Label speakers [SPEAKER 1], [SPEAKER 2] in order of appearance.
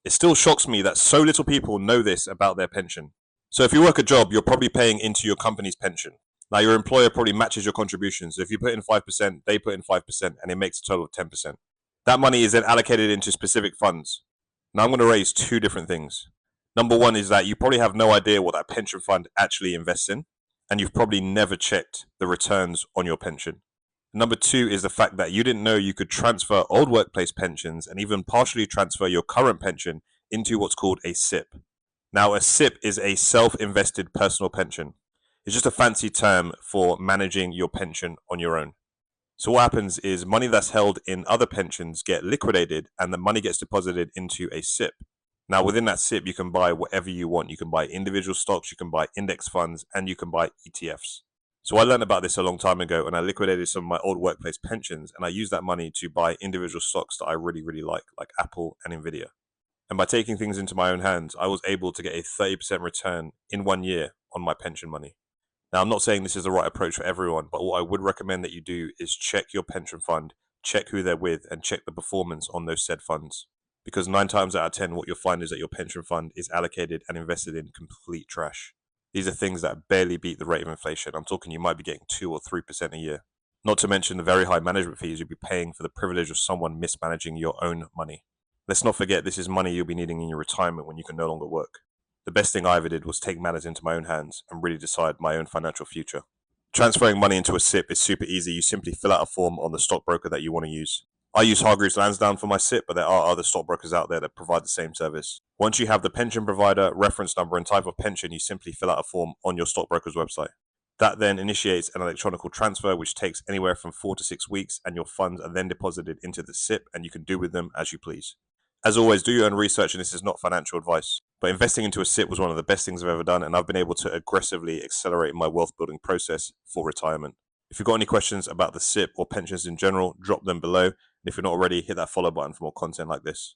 [SPEAKER 1] It still shocks me that so little people know this about their pension. So if you work a job, you're probably paying into your company's pension. Now your employer probably matches your contributions. So if you put in 5%, they put in 5%, and it makes a total of 10%. That money is then allocated into specific funds. Now I'm going to raise two different things. Number one is that you probably have no idea what that pension fund actually invests in, and you've probably never checked the returns on your pension. Number two is the fact that you didn't know you could transfer old workplace pensions and even partially transfer your current pension into what's called a SIP. Now, a SIP is a self-invested personal pension. It's just a fancy term for managing your pension on your own. So what happens is money that's held in other pensions get liquidated and the money gets deposited into a SIP. Now, within that SIP, you can buy whatever you want. You can buy individual stocks, you can buy index funds, and you can buy ETFs. So I learned about this a long time ago and I liquidated some of my old workplace pensions and I used that money to buy individual stocks that I really, really like Apple and Nvidia. And by taking things into my own hands, I was able to get a 30% return in 1 year on my pension money. Now, I'm not saying this is the right approach for everyone, but what I would recommend that you do is check your pension fund, check who they're with, and check the performance on those said funds. Because 9 times out of 10, what you'll find is that your pension fund is allocated and invested in complete trash. These are things that barely beat the rate of inflation. I'm talking you might be getting 2 or 3% a year. Not to mention the very high management fees you'll be paying for the privilege of someone mismanaging your own money. Let's not forget this is money you'll be needing in your retirement when you can no longer work. The best thing I ever did was take matters into my own hands and really decide my own financial future. Transferring money into a SIP is super easy. You simply fill out a form on the stockbroker that you want to use. I use Hargreaves Lansdown for my SIP, but there are other stockbrokers out there that provide the same service. Once you have the pension provider, reference number, and type of pension, you simply fill out a form on your stockbroker's website. That then initiates an electronic transfer, which takes anywhere from 4 to 6 weeks, and your funds are then deposited into the SIP, and you can do with them as you please. As always, do your own research, and this is not financial advice. But investing into a SIP was one of the best things I've ever done, and I've been able to aggressively accelerate my wealth building process for retirement. If you've got any questions about the SIP or pensions in general, drop them below. And if you're not already, hit that follow button for more content like this.